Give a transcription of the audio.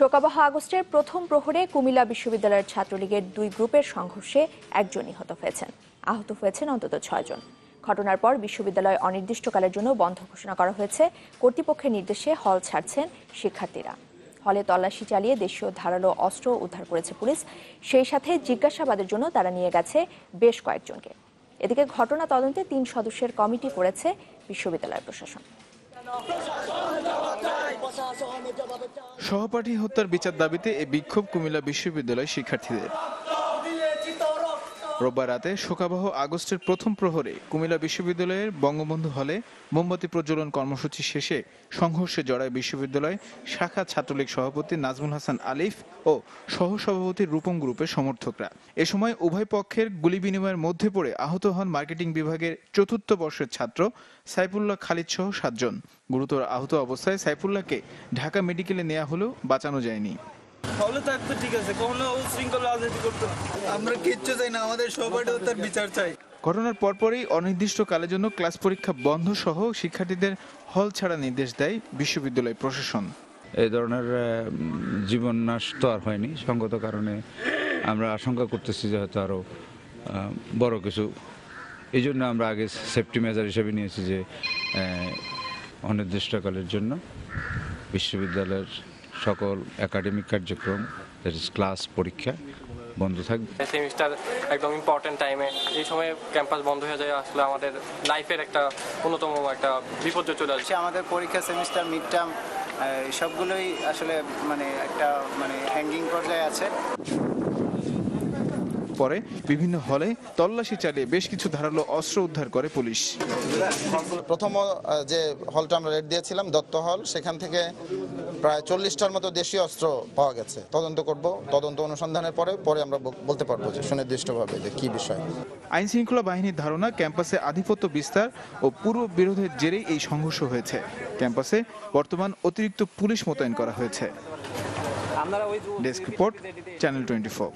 শোকাবহ আগস্টের প্রথম প্রহরে কুমিল্লা বিশ্ববিদ্যালয়ের ছাত্রলীগের দুই গ্রুপের সংঘর্ষে একজন নিহত হয়েছেন। আহত হয়েছেন অন্তত 6 জন। ঘটনার পর বিশ্ববিদ্যালয় অনির্দিষ্টকালের জন্য বন্ধ ঘোষণা করা হয়েছে। কর্তৃপক্ষের নির্দেশে হল ছাড়ছেন শিক্ষার্থীরা। হলে তল্লাশি চালিয়ে দেশীয় ধারালো অস্ত্র উদ্ধার করেছে পুলিশ। সেই সাথে জিজ্ঞাসাবাদের জন্য তারা নিয়ে গেছে বেশ কয়েকজনকে। এদিকে ঘটনা তদন্তে 3 সদস্যের কমিটি করেছে বিশ্ববিদ্যালয় প্রশাসন। সহপাঠী হত্যার বিচার দাবিতে এই বিক্ষোভ কুমিল্লা বিশ্ববিদ্যালয় শিক্ষার্থীদের। রোববার রাতে শোকাবহ আগস্টের প্রথম প্রহরে কুমিল্লা বিশ্ববিদ্যালয়ের বঙ্গবন্ধু হলে মোমবাতি প্রজ্বলন কর্মসূচি শেষে সংঘর্ষে জড়ায় বিশ্ববিদ্যালয় শাখা ছাত্রলীগ সভাপতি নাজমুল হাসান আলিফ ও সহসভাপতি রূপম গ্রুপের সমর্থকরা। এ সময় উভয় পক্ষের গুলি বিনিময়ের মধ্যে পড়ে আহত হন মার্কেটিং বিভাগের ৪র্থ বর্ষের ছাত্র সাইফুল্লাহ খালিদ সহ 7 জন। গুরুতর আহত অবস্থায় সাইফুল্লাহকে ঢাকা মেডিকেলে নেওয়া হলেও বাঁচানো যায়নি। হলে থাকতো ঠিক আছে, কখনো উচ্ছৃঙ্খল রাজনীতি করতো। আমরা কিচ্ছু চাই না, আমাদের সহপাঠী হত্যার বিচার চাই। ঘটনার পরপরই অনির্দিষ্টকালের জন্য ক্লাস পরীক্ষা বন্ধ সহ শিক্ষার্থীদের হল ছাড়া নির্দেশ দেয় বিশ্ববিদ্যালয় প্রশাসন। এই ধরনের জীবন নাশ তো আর হয়নি, সঙ্গত কারণে আমরা আশঙ্কা করতেছি যে হয়তো আরও বড় কিছু। এই জন্য আমরা আগে সেফটি মেজার হিসেবে নিয়েছি যে অনির্দিষ্টকালের জন্য বিশ্ববিদ্যালয়ের সকল একাডেমিক কার্যক্রম, ক্লাস পরীক্ষা বন্ধ থাকবে। সেমিস্টার একদম ইম্পর্টেন্ট টাইমে এই সময় ক্যাম্পাস বন্ধ হয়ে যায়, আসলে আমাদের লাইফের একটা অন্যতম একটা বিপর্যয় চলে আসছে। আমাদের পরীক্ষা, সেমিস্টার, মিড টার্ম সবগুলোই আসলে একটা হ্যাঙ্গিং পর্যায়ে আছে। পরে বিভিন্ন হলে তল্লাশি চালিয়ে বেশ কিছু ধারালো অস্ত্র উদ্ধার করে পুলিশ। প্রথম যে হলটা আমরা রেড দিয়েছিলাম দত্ত হল, সেখান থেকে প্রায় 40টার মতো দেশীয় অস্ত্র পাওয়া গেছে। তদন্ত অনুসন্ধানের পরে আমরা বলতে পারবো যে সুনির্দিষ্টভাবে যে কি বিষয়। আইন শৃঙ্খলা বাহিনীর ধারণা, ক্যাম্পাসে আধিপত্য বিস্তার ও পূর্ব বিরোধের জেরেই এই সংঘর্ষ হয়েছে। ক্যাম্পাসে বর্তমান অতিরিক্ত পুলিশ মোতায়েন করা হয়েছে। Desk report, channel 24।